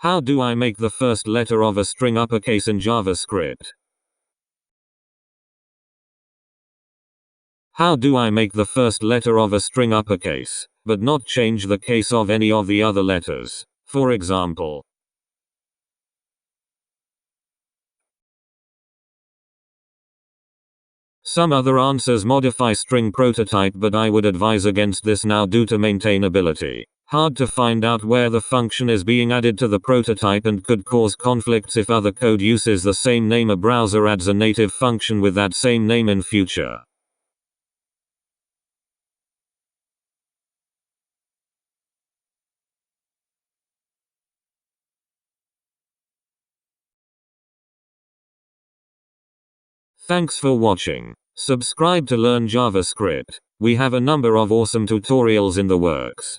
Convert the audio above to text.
How do I make the first letter of a string uppercase in JavaScript? How do I make the first letter of a string uppercase, but not change the case of any of the other letters? For example, some other answers modify string prototype, but I would advise against this now due to maintainability. Hard to find out where the function is being added to the prototype and could cause conflicts if other code uses the same name. A browser adds a native function with that same name in future. Thanks for watching. Subscribe to learn JavaScript. We have a number of awesome tutorials in the works.